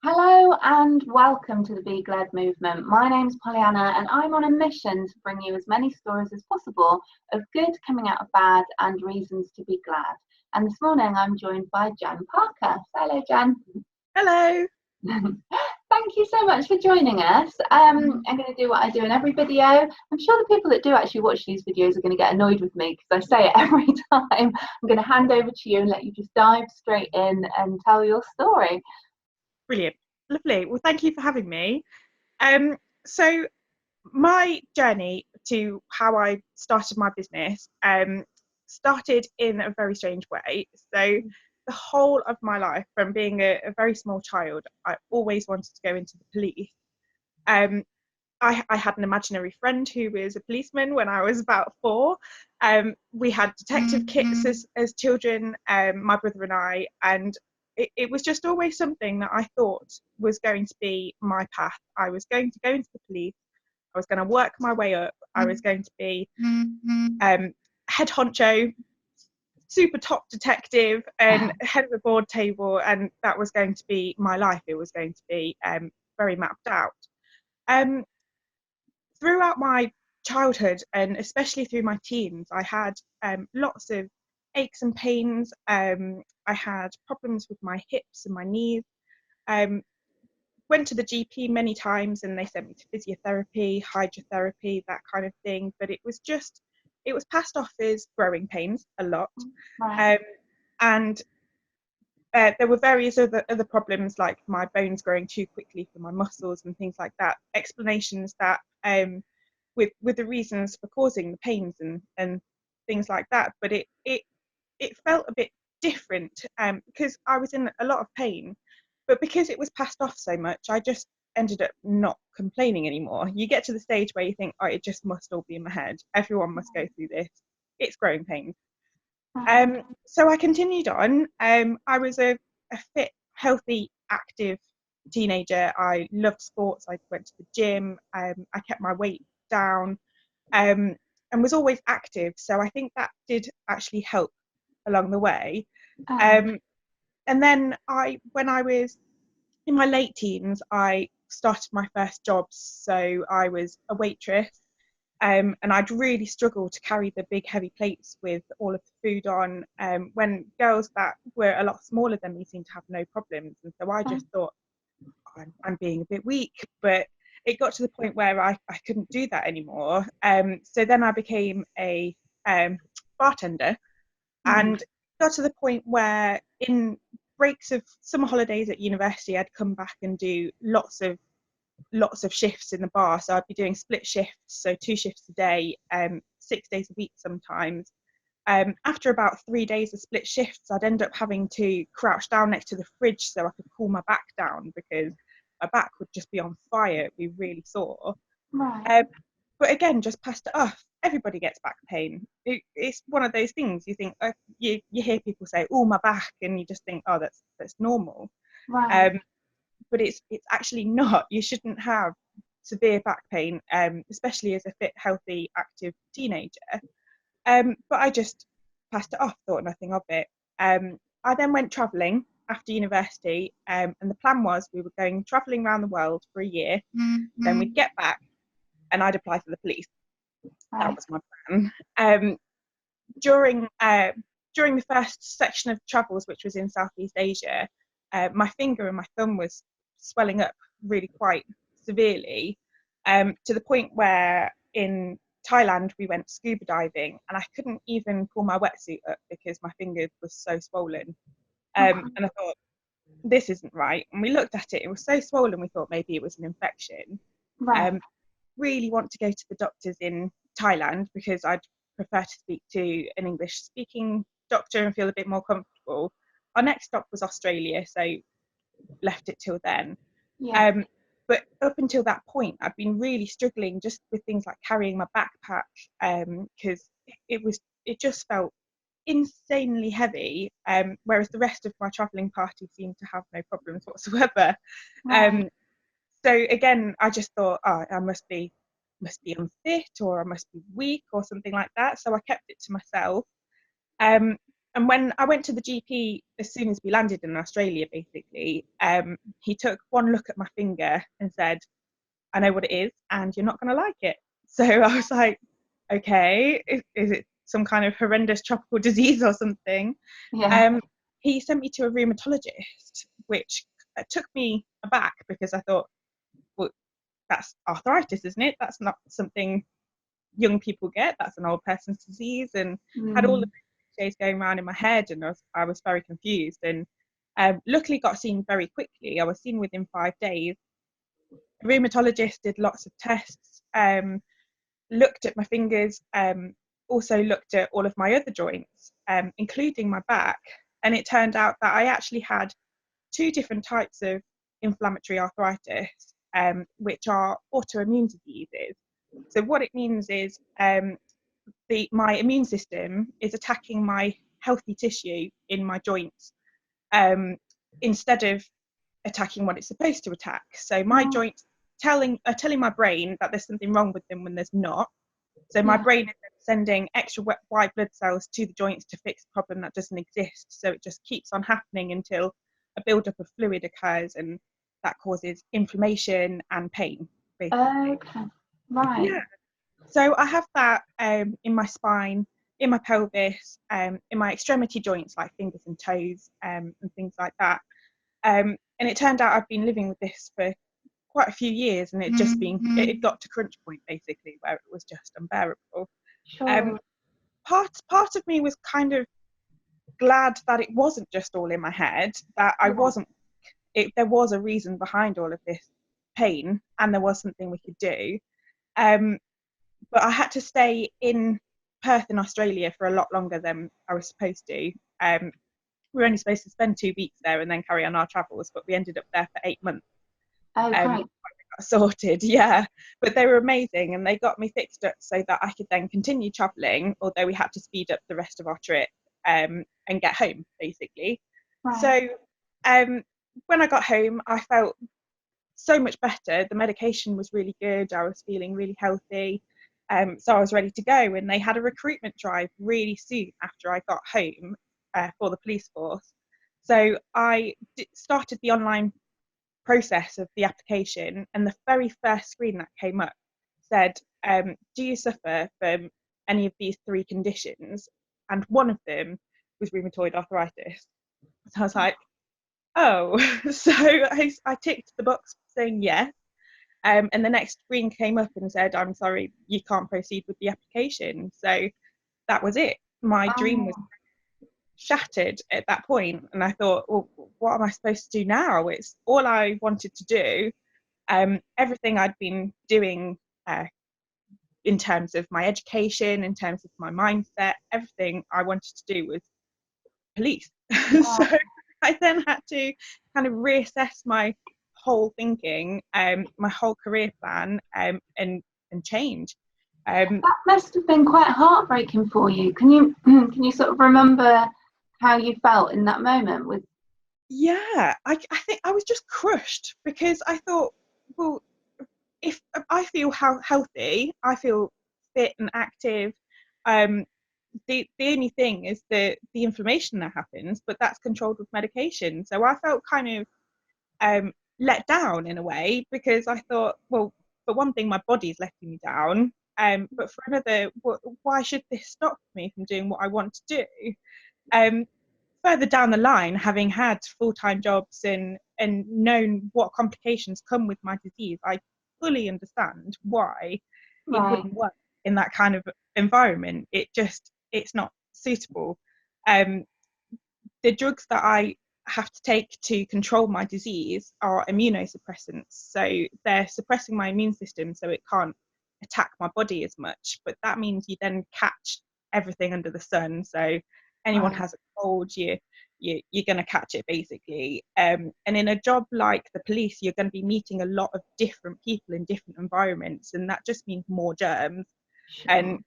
Hello and welcome to the Be Glad movement. My name's Pollyanna and I'm on a mission to bring you as many stories as possible of good coming out of bad and reasons to be glad. And this morning I'm joined by Jan Parker. Hello, Jan. Hello. Thank you so much for joining us. I'm going to do what I do in every video. I'm sure the people that do actually watch these videos are going to get annoyed with me because I say it every time. I'm going to hand over to you and let you just dive straight in and tell your story. Brilliant. Lovely. Well, thank you for having me. So my journey to how I started my business started in a very strange way. So the whole of my life, from being a very small child, I always wanted to go into the police. I had an imaginary friend who was a policeman when I was about 4. We had detective kits as children, my brother and I, and it was just always something that I thought was going to be my path. I was going to go into the police. I was going to work my way up. I was going to be head honcho, super top detective, and head of the board table, and that was going to be my life. It was going to be very mapped out. Throughout my childhood, and especially through my teens, I had lots of aches and pains. I had problems with my hips and my knees. Went to the GP many times and they sent me to physiotherapy, hydrotherapy, that kind of thing. But it was passed off as growing pains a lot. Right. And there were various other problems, like my bones growing too quickly for my muscles and things like that. Explanations that with the reasons for causing the pains and things like that. But it felt a bit different because I was in a lot of pain. But because it was passed off so much, I just ended up not complaining anymore. You get to the stage where you think, oh, it just must all be in my head. Everyone must go through this. It's growing pains. So I continued on. I was a fit, healthy, active teenager. I loved sports. I went to the gym. I kept my weight down and was always active. So I think that did actually help along the way. And then when I was in my late teens, I started my first jobs. So I was a waitress. And I'd really struggle to carry the big heavy plates with all of the food on, when girls that were a lot smaller than me seemed to have no problems. And so I just thought, I'm being a bit weak, but it got to the point where I couldn't do that anymore. So then I became a bartender and got to the point where in breaks of summer holidays at university, I'd come back and do lots of shifts in the bar. So I'd be doing split shifts, so 2 shifts a day, 6 days a week sometimes. After about 3 days of split shifts, I'd end up having to crouch down next to the fridge so I could cool my back down because my back would just be on fire. It'd be really sore. Right. But again, just passed it off. Everybody gets back pain. It's one of those things you think, you hear people say, oh, my back, and you just think, oh, that's normal. Right. But it's actually not. You shouldn't have severe back pain, especially as a fit, healthy, active teenager. But I just passed it off, thought nothing of it. I then went travelling after university, and the plan was we were going travelling around the world for a year. Then we'd get back and I'd apply for the police. That was my plan. During the first section of travels, which was in Southeast Asia, my finger and my thumb was swelling up really quite severely, to the point where in Thailand we went scuba diving and I couldn't even pull my wetsuit up because my finger was so swollen. And I thought, this isn't right. And we looked at it, it was so swollen, we thought maybe it was an infection. Right. Really want to go to the doctors in Thailand because I'd prefer to speak to an English speaking doctor and feel a bit more comfortable. Our next stop was Australia, so left it till then. Yeah. But up until that point, I'd been really struggling just with things like carrying my backpack, because it just felt insanely heavy, whereas the rest of my travelling party seemed to have no problems whatsoever. Right. So again, I just thought, oh, I must be unfit or I must be weak or something like that. So I kept it to myself. And when I went to the GP, as soon as we landed in Australia, basically, he took one look at my finger and said, I know what it is, and you're not going to like it. So I was like, okay, is it some kind of horrendous tropical disease or something? Yeah. He sent me to a rheumatologist, which took me aback because I thought, well, that's arthritis, isn't it? That's not something young people get. That's an old person's disease, and had all the days going around in my head, and I was very confused. And luckily got seen very quickly. I was seen within 5 days. The rheumatologist did lots of tests, looked at my fingers, also looked at all of my other joints, including my back. And it turned out that I actually had two different types of inflammatory arthritis, which are autoimmune diseases. So what it means is my immune system is attacking my healthy tissue in my joints, instead of attacking what it's supposed to attack. So my joints are telling my brain that there's something wrong with them when there's not. So my brain is sending extra white blood cells to the joints to fix a problem that doesn't exist. So it just keeps on happening until a buildup of fluid occurs, and that causes inflammation and pain, basically. Okay. Right. Yeah. So I have that in my spine, in my pelvis, in my extremity joints like fingers and toes, and things like that. And it turned out I've been living with this for quite a few years, and it got to crunch point basically where it was just unbearable. Sure. Part of me was kind of glad that it wasn't just all in my head, that I wasn't. There was a reason behind all of this pain, and there was something we could do. But I had to stay in Perth in Australia for a lot longer than I was supposed to. We were only supposed to spend 2 weeks there and then carry on our travels, but we ended up there for 8 months. Oh, great. Sorted, yeah, but they were amazing, and they got me fixed up so that I could then continue traveling, although we had to speed up the rest of our trip, and get home basically. Right. So when I got home, I felt so much better. The medication was really good. I was feeling really healthy, so I was ready to go, and they had a recruitment drive really soon after I got home, for the police force. So I started the online process of the application, and the very first screen that came up said, do you suffer from any of these three conditions? And one of them was rheumatoid arthritis. So I was like, oh. So I ticked the box saying yes, and the next screen came up and said, I'm sorry, you can't proceed with the application. So that was it. My dream was shattered at that point, and I thought, well, what am I supposed to do now? It's all I wanted to do. Everything I'd been doing, in terms of my education, in terms of my mindset, everything I wanted to do was police. So I then had to kind of reassess my whole thinking, my whole career plan, and change. That must have been quite heartbreaking for you. Can you sort of remember how you felt in that moment? Yeah, I think I was just crushed, because I thought, well, if I feel healthy, I feel fit and active. The only thing is the inflammation that happens, but that's controlled with medication. So I felt kind of let down in a way, because I thought, well, for one thing, my body's letting me down. But for another, why should this stop me from doing what I want to do? Further down the line, having had full-time jobs and known what complications come with my disease, I fully understand why it Right. wouldn't work in that kind of environment. It's not suitable. The drugs that I have to take to control my disease are immunosuppressants, so they're suppressing my immune system so it can't attack my body as much, but that means you then catch everything under the sun. So anyone Right. has a cold, you're going to catch it basically. And in a job like the police, you're going to be meeting a lot of different people in different environments, and that just means more germs. Sure. And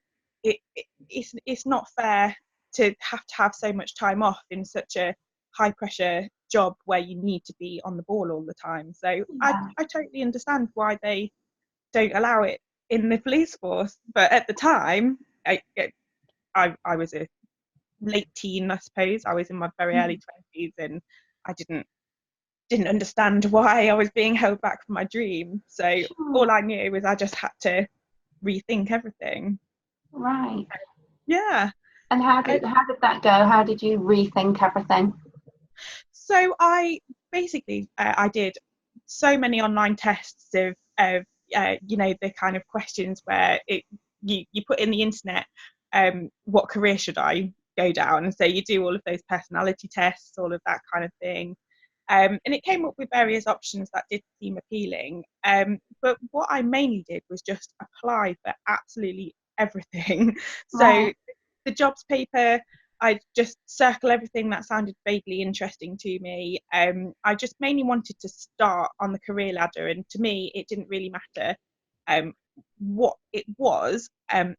it's not fair to have so much time off in such a high pressure job where you need to be on the ball all the time. So I totally understand why they don't allow it in the police force, but at the time I was a late teen, I suppose. I was in my very early 20s, and I didn't understand why I was being held back from my dream. So Sure. all I knew was I just had to rethink everything. Right. Yeah. And how did that go? How did you rethink everything? So I basically I did so many online tests of the kind of questions where you put in the internet, what career should I go down, and so you do all of those personality tests, all of that kind of thing. And it came up with various options that did seem appealing. But what I mainly did was just apply for absolutely everything. So Right. the jobs paper, I just circle everything that sounded vaguely interesting to me. I just mainly wanted to start on the career ladder, and to me, it didn't really matter um, what it was. And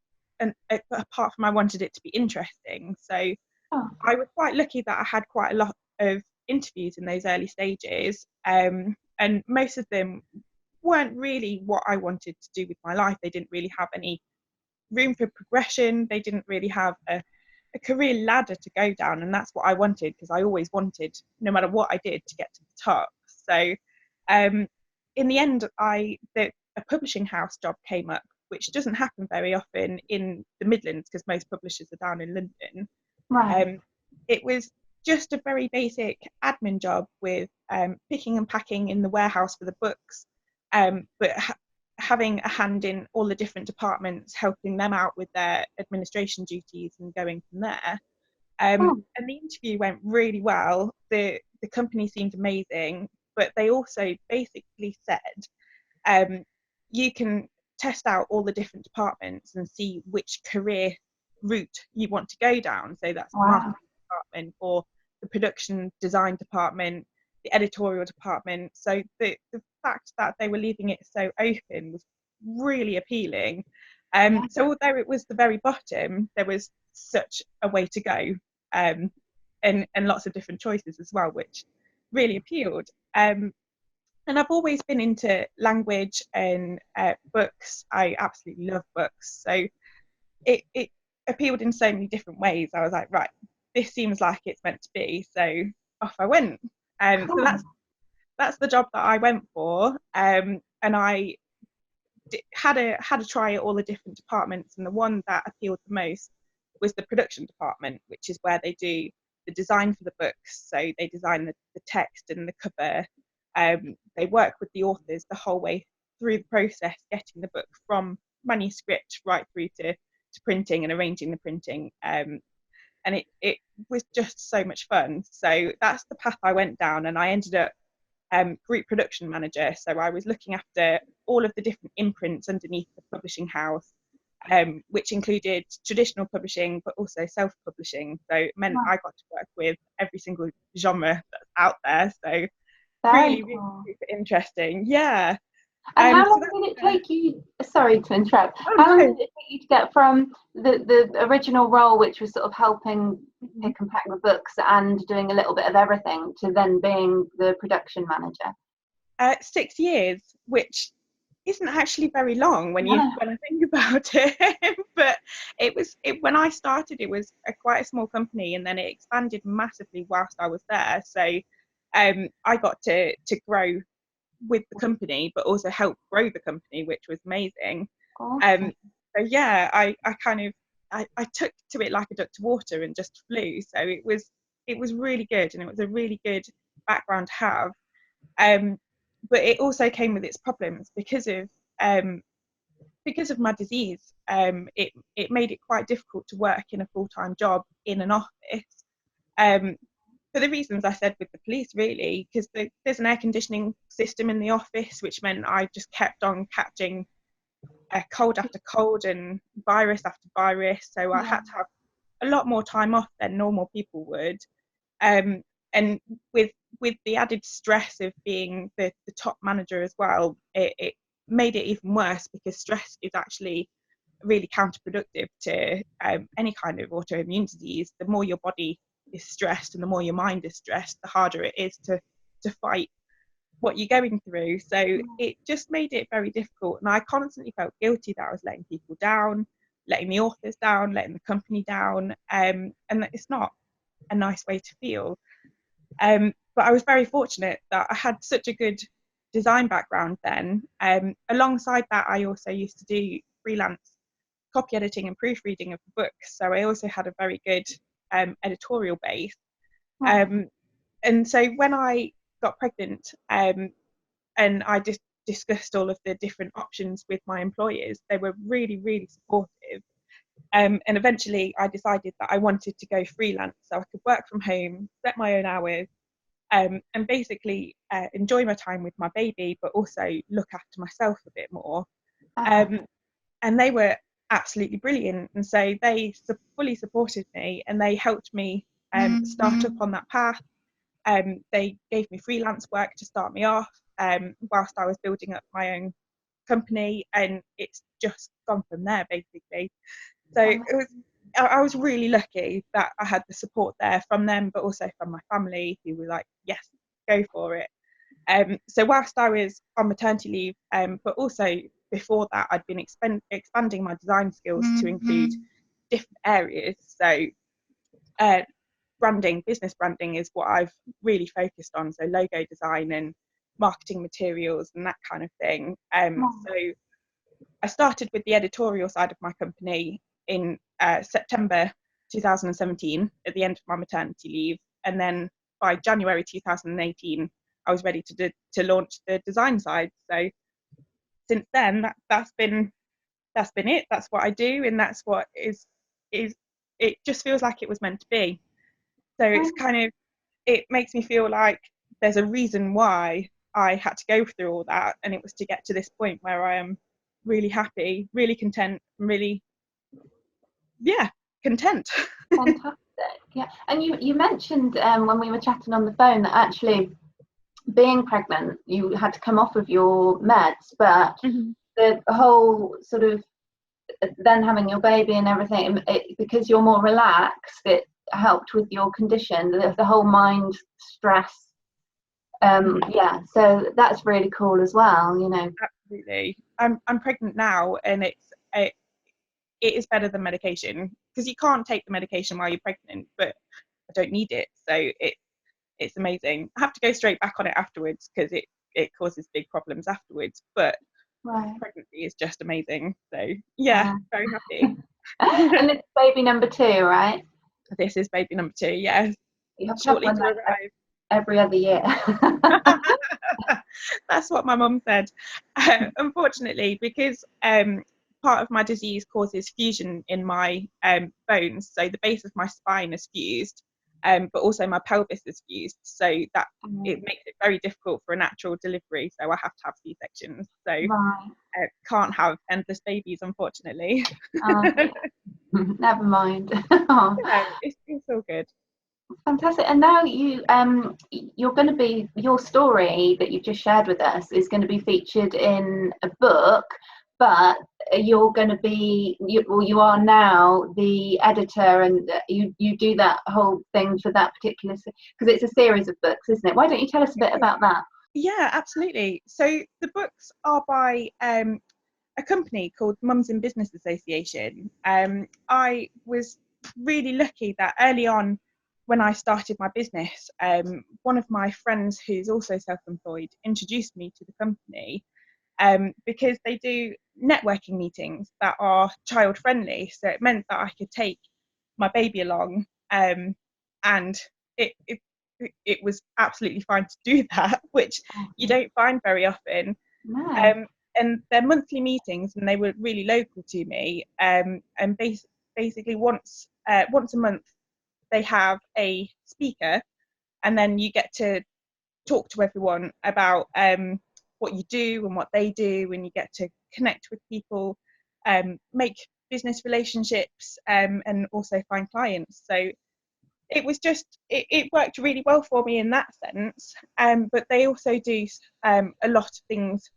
apart from I wanted it to be interesting. So Oh, I was quite lucky that I had quite a lot of interviews in those early stages, and most of them weren't really what I wanted to do with my life. They didn't really have any room for progression. They didn't really have a career ladder to go down, and that's what I wanted, because I always wanted, no matter what I did, to get to the top. So um, in the end, a publishing house job came up, which doesn't happen very often in the Midlands because most publishers are down in London. right. um, it was just a very basic admin job with picking and packing in the warehouse for the books, but having a hand in all the different departments, helping them out with their administration duties and going from there. Oh, And the interview went really well. The company seemed amazing, but they also basically said, um, you can test out all the different departments and see which career route you want to go down. So that's the wow. marketing department, or the production design department, the editorial department. So the fact that they were leaving it so open was really appealing. Yeah. So although it was the very bottom, there was such a way to go, and lots of different choices as well, which really appealed. And I've always been into language and books. I absolutely love books. So it appealed in so many different ways. I was like, right, this seems like it's meant to be. So off I went. So Cool. that's the job that I went for. And I had a try at all the different departments, and the one that appealed the most was the production department, which is where they do the design for the books. So they design the text and the cover. They work with the authors the whole way through the process, getting the book from manuscript right through to printing and arranging the printing. And it was just so much fun. So that's the path I went down, and I ended up group production manager. So I was looking after all of the different imprints underneath the publishing house, which included traditional publishing, but also self-publishing. So it meant Wow. I got to work with every single genre that's out there. So Very really, really cool. super interesting. Yeah. And how So long did it take you? Sorry to interrupt. oh How long no. did it take you to get from the original role, which was sort of helping Mhm. pick and pack the books and doing a little bit of everything, to then being the production manager? 6 years, which isn't actually very long when No. I think about it. But when I started, it was quite a small company, and then it expanded massively whilst I was there. So I got to grow with the company, but also help grow the company, which was amazing. Awesome. Um, so yeah, I kind of I took to it like a duck to water and just flew. So it was really good, and it was a really good background to have. Um, but it also came with its problems um, because of my disease. It made it quite difficult to work in a full-time job in an office. Um, for the reasons I said with the police, really, because there's an air conditioning system in the office, which meant I just kept on catching cold after cold and virus after virus. So I Yeah. had to have a lot more time off than normal people would. Um, and with the added stress of being the top manager as well, it made it even worse, because stress is actually really counterproductive to any kind of autoimmune disease. The more your body is stressed and the more your mind is stressed, the harder it is to fight what you're going through. So it just made it very difficult, and I constantly felt guilty that I was letting people down. letting the authors down, letting the company down, and it's not a nice way to feel. But I was very fortunate that I had such a good design background then. Alongside that, I also used to do freelance copy editing and proofreading of the books, so I also had a very good editorial base. And so when I got pregnant, and I just discussed all of the different options with my employers, they were really, really supportive. And eventually I decided that I wanted to go freelance so I could work from home, set my own hours, and basically enjoy my time with my baby, but also look after myself a bit more. And they were absolutely brilliant. And so they fully supported me, and they helped me start up on that path. They gave me freelance work to start me off whilst I was building up my own company, and it's just gone from there basically. So I was really lucky that I had the support there from them, but also from my family, who were like, yes, go for it. So whilst I was on maternity leave, but also before that, I'd been expanding my design skills to include different areas. So business branding is what I've really focused on. So logo design and marketing materials and that kind of thing. So I started with the editorial side of my company in September 2017 at the end of my maternity leave, and then by January 2018 I was ready to launch the design side. So since then that's been it. That's what I do, and that's what is it just feels like it was meant to be. So it's it makes me feel like there's a reason why I had to go through all that, and it was to get to this point where I am really happy, really content, really, content. Fantastic. Yeah. And you mentioned when we were chatting on the phone that actually being pregnant, you had to come off of your meds, but the whole sort of then having your baby and everything, because you're more relaxed, it helped with your condition, the whole mind stress. So that's really cool as well, you know. Absolutely. I'm pregnant now, and it is better than medication, because you can't take the medication while you're pregnant, but I don't need it, so it's amazing. I have to go straight back on it afterwards because it causes big problems afterwards, but pregnancy is just amazing. So very happy. And it's baby number 2, right? This is baby number 2, yes. You have shortly to arrive. Every other year. That's what my mum said. Unfortunately, because part of my disease causes fusion in my bones, so the base of my spine is fused, but also my pelvis is fused, so that it makes it very difficult for a natural delivery, so I have to have C-sections. So can't have endless babies, unfortunately. Never mind. It's all good. Fantastic. And now you're going to be, your story that you've just shared with us is going to be featured in a book, but you're going to be, you are now the editor, and you do that whole thing for that particular, because it's a series of books, isn't it? Why don't you tell us a bit about that? Yeah, absolutely. So the books are by a company called Mums in Business Association. I was really lucky that early on, when I started my business, one of my friends who's also self-employed introduced me to the company, because they do networking meetings that are child friendly. So it meant that I could take my baby along, and it was absolutely fine to do that, which you don't find very often. No. And they're monthly meetings, and they were really local to me. And basically once a month they have a speaker, and then you get to talk to everyone about what you do and what they do, and you get to connect with people, make business relationships, and also find clients. So it was just it worked really well for me in that sense. But they also do a lot of things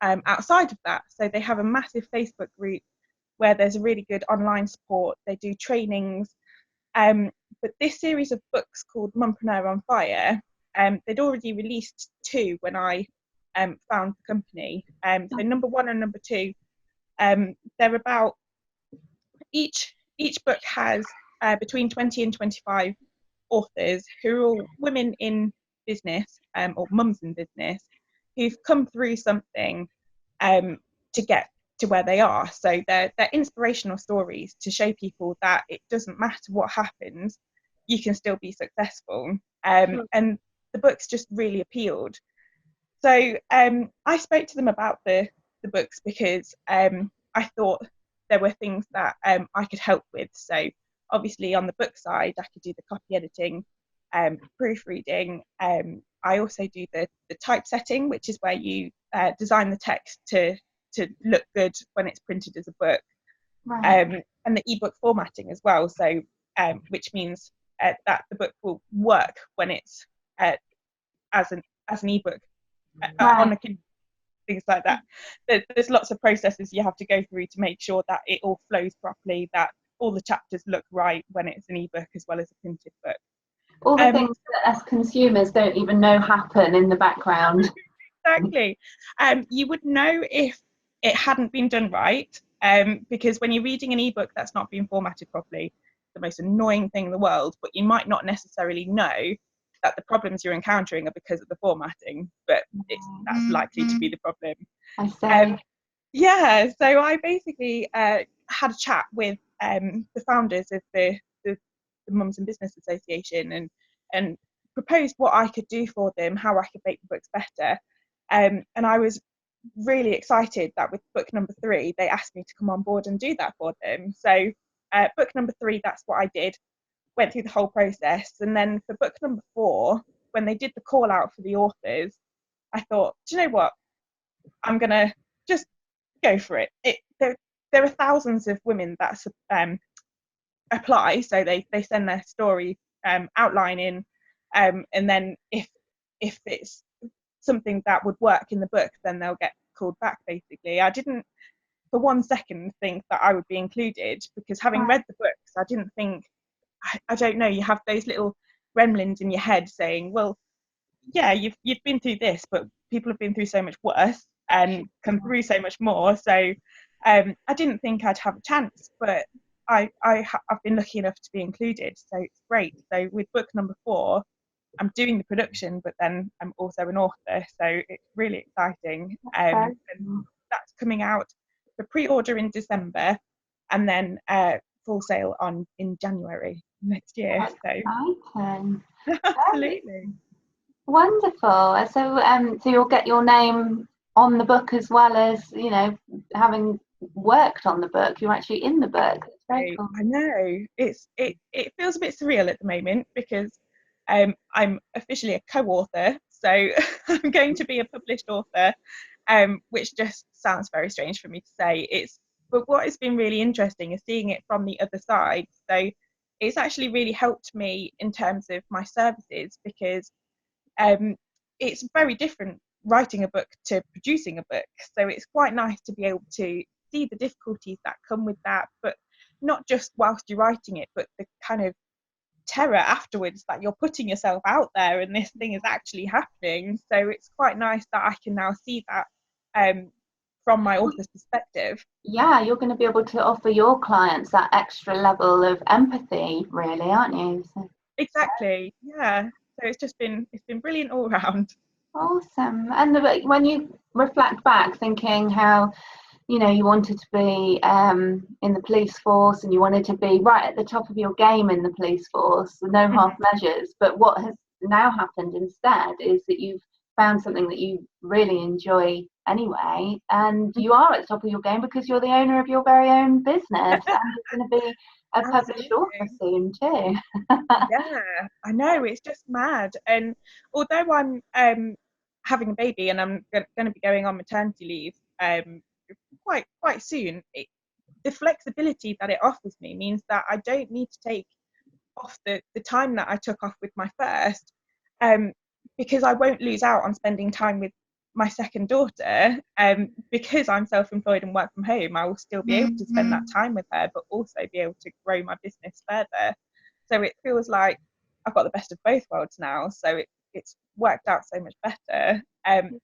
outside of that. So they have a massive Facebook group where there's a really good online support. They do trainings. But this series of books called Mumpreneur on Fire, they'd already released 2 when I found the company. So number 1 and number 2, they're about each book has between 20 and 25 authors who are all women in business, or mums in business, who've come through something to get to where they are. So they're inspirational stories to show people that it doesn't matter what happens, you can still be successful. And the books just really appealed. So I spoke to them about the books because I thought there were things that I could help with. So obviously on the book side, I could do the copy editing, proofreading. I also do the typesetting, which is where you design the text to look good when it's printed as a book, Right. and the ebook formatting as well. So which means that the book will work when it's as an ebook on Right. a things like that. There's lots of processes you have to go through to make sure that it all flows properly, that all the chapters look right when it's an ebook as well as a printed book. All the things that us consumers don't even know happen in the background. Exactly. You would know if it hadn't been done right, because when you're reading an ebook that's not been formatted properly, the most annoying thing in the world, but you might not necessarily know that the problems you're encountering are because of the formatting, but that's likely to be the problem. I say. Yeah, so I basically had a chat with the founders of the Mums in Business Association, and proposed what I could do for them, how I could make the books better. And I was really excited that with book number 3, they asked me to come on board and do that for them. So book number 3, that's what I did, went through the whole process. And then for book number 4, when they did the call out for the authors, I thought, do you know what? I'm going to just go for it. There are thousands of women that apply, so they send their story outlining, and then if it's something that would work in the book, then they'll get called back. Basically, I didn't for one second think that I would be included, because having read the books, I didn't think, I don't know, you have those little gremlins in your head saying, well, yeah, you've been through this, but people have been through so much worse and come through so much more. So I didn't think I'd have a chance, but I've been lucky enough to be included, so it's great. So with book number 4, I'm doing the production, but then I'm also an author, so it's really exciting. And that's coming out for pre-order in December, and then full sale in January next year. So Exciting. absolutely. Wonderful. So you'll get your name on the book as well as, having worked on the book. You're actually in the book. It's very cool. I know. It feels a bit surreal at the moment, because I'm officially a co-author, so I'm going to be a published author, which just sounds very strange for me to say. But what has been really interesting is seeing it from the other side. So it's actually really helped me in terms of my services, because it's very different writing a book to producing a book. So it's quite nice to be able to see the difficulties that come with that, but not just whilst you're writing it, but the kind of terror afterwards that you're putting yourself out there and this thing is actually happening. So it's quite nice that I can now see that from my author's perspective. Yeah, you're going to be able to offer your clients that extra level of empathy, really, aren't you? So, exactly. Yeah. So it's been brilliant all around. awesome. And when you reflect back, thinking how you wanted to be in the police force, and you wanted to be right at the top of your game in the police force, no half measures. But what has now happened instead is that you've found something that you really enjoy anyway, and you are at the top of your game because you're the owner of your very own business, and you're going to be a published author soon too. Yeah, I know, it's just mad. And although I'm having a baby and I'm going to be going on maternity leave quite soon, the flexibility that it offers me means that I don't need to take off the time that I took off with my first, because I won't lose out on spending time with my second daughter, because I'm self-employed and work from home. I will still be able to spend that time with her, but also be able to grow my business further. So it feels like I've got the best of both worlds now. So it's worked out so much better,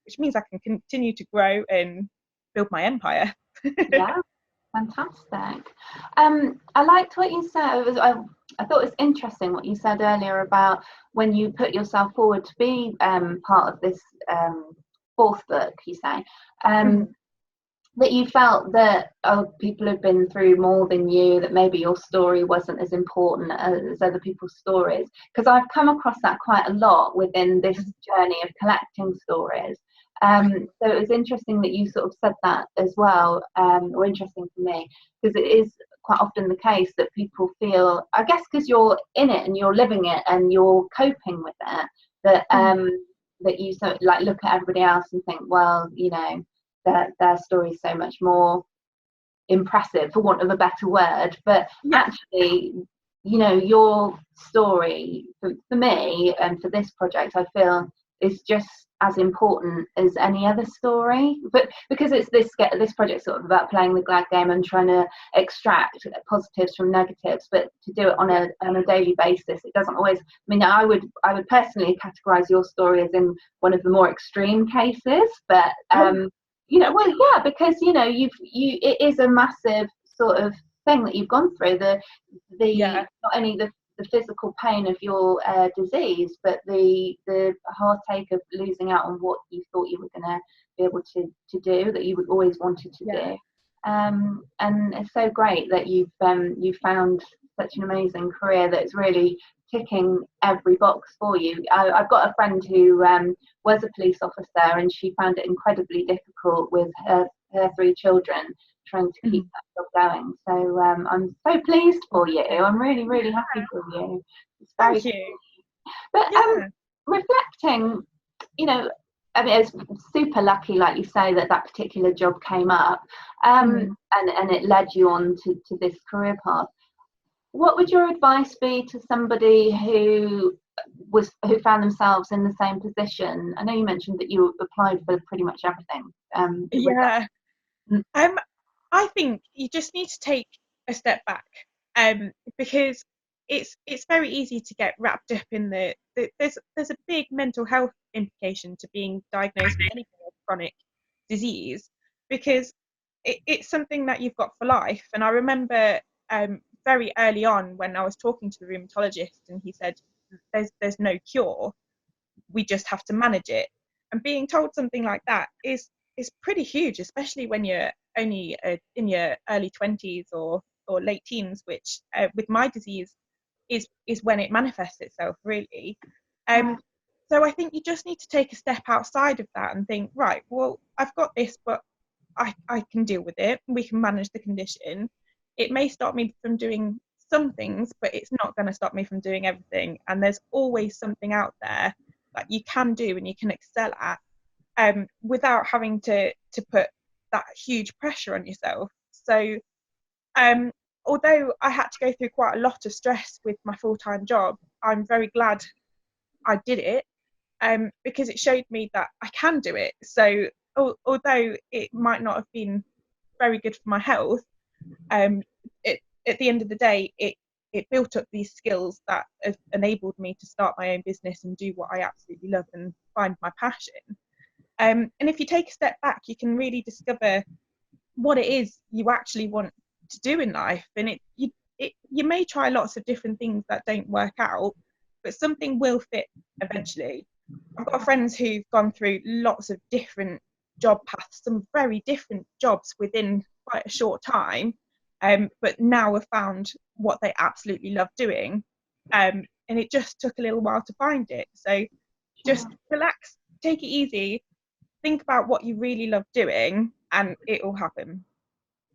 which means I can continue to grow and build my empire. Yeah, Fantastic. I liked what you said. I thought it was interesting what you said earlier about when you put yourself forward to be part of this fourth book, you say, that you felt that people have been through more than you, that maybe your story wasn't as important as other people's stories. Because I've come across that quite a lot within this journey of collecting stories. So it was interesting that you sort of said that as well, or interesting for me, because it is quite often the case that people feel, I guess because you're in it and you're living it and you're coping with it, that that you sort of like look at everybody else and think, well, you know, their story is so much more impressive, for want of a better word. But actually, you know, your story for me and for this project, I feel is just as important as any other story. But because it's this project sort of about playing the glad game and trying to extract positives from negatives, but to do it on a daily basis, it doesn't always. I mean, I would personally categorize your story as in one of the more extreme cases, but you know, well, yeah, because you know, it is a massive sort of thing that you've gone through. The not only the physical pain of your disease, but the heartache of losing out on what you thought you were going to be able to do, that you always wanted to do. And it's so great that you've found such an amazing career that's really ticking every box for you. I've got a friend who was a police officer, and she found it incredibly difficult with her 3 children, trying to keep that job going. So I'm so pleased for you. I'm really, really happy for you. It's very Thank you. But reflecting, you know, I mean, it's super lucky, like you say, that particular job came up, and it led you on to this career path. What would your advice be to somebody who found themselves in the same position? I know you mentioned that you applied for pretty much everything. I think you just need to take a step back, because it's very easy to get wrapped up in there's a big mental health implication to being diagnosed with any kind of chronic disease, because it's something that you've got for life. And I remember very early on when I was talking to the rheumatologist, and he said there's no cure, we just have to manage it. And being told something like that is pretty huge, especially when you're only in your early 20s or late teens, which with my disease is when it manifests itself, really. So I think you just need to take a step outside of that and think, right, well, I've got this, but I can deal with it. We can manage the condition. It may stop me from doing some things, but it's not going to stop me from doing everything. And there's always something out there that you can do and you can excel at, without having to put that huge pressure on yourself. So although I had to go through quite a lot of stress with my full-time job, I'm very glad I did it, because it showed me that I can do it. So although it might not have been very good for my health, at the end of the day, it built up these skills that have enabled me to start my own business and do what I absolutely love and find my passion. And if you take a step back, you can really discover what it is you actually want to do in life. And you may try lots of different things that don't work out, but something will fit eventually. I've got friends who've gone through lots of different job paths, some very different jobs within quite a short time, but now have found what they absolutely love doing. And it just took a little while to find it. So just relax, take it easy, think about what you really love doing, and it will happen.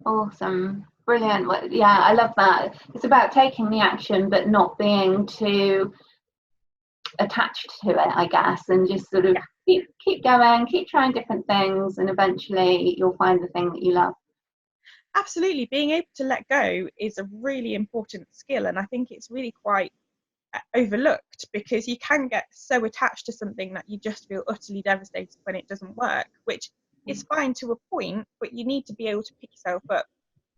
Awesome. Brilliant. Well, yeah, I love that. It's about taking the action but not being too attached to it, I guess, and just sort of keep going, keep trying different things, and eventually you'll find the thing that you love. Absolutely. Being able to let go is a really important skill, and I think it's really quite overlooked, because you can get so attached to something that you just feel utterly devastated when it doesn't work, which is fine to a point, but you need to be able to pick yourself up,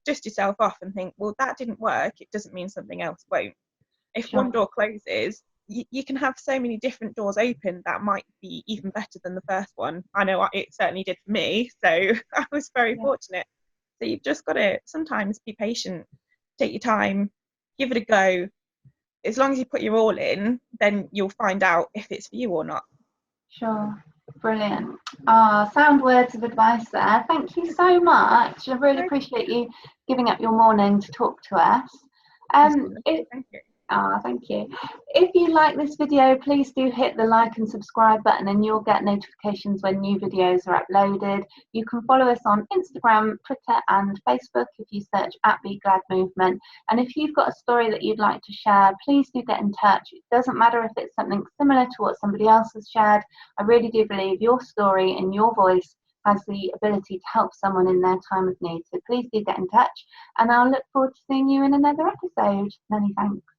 dust yourself off and think, well, that didn't work, it doesn't mean something else won't. If one door closes, you can have so many different doors open that might be even better than the first one. I know it certainly did for me, so I was very fortunate So you've just got to sometimes be patient, take your time, give it a go. As long as you put your all in, then you'll find out if it's for you or not. Sure. Brilliant. Sound words of advice there. Thank you so much. I really appreciate you giving up your morning to talk to us. Thank you. Thank you. If you like this video, please do hit the like and subscribe button and you'll get notifications when new videos are uploaded. You can follow us on Instagram, Twitter and Facebook if you search @BeGladMovement. And if you've got a story that you'd like to share, please do get in touch. It doesn't matter if it's something similar to what somebody else has shared. I really do believe your story and your voice has the ability to help someone in their time of need. So please do get in touch and I'll look forward to seeing you in another episode. Many thanks.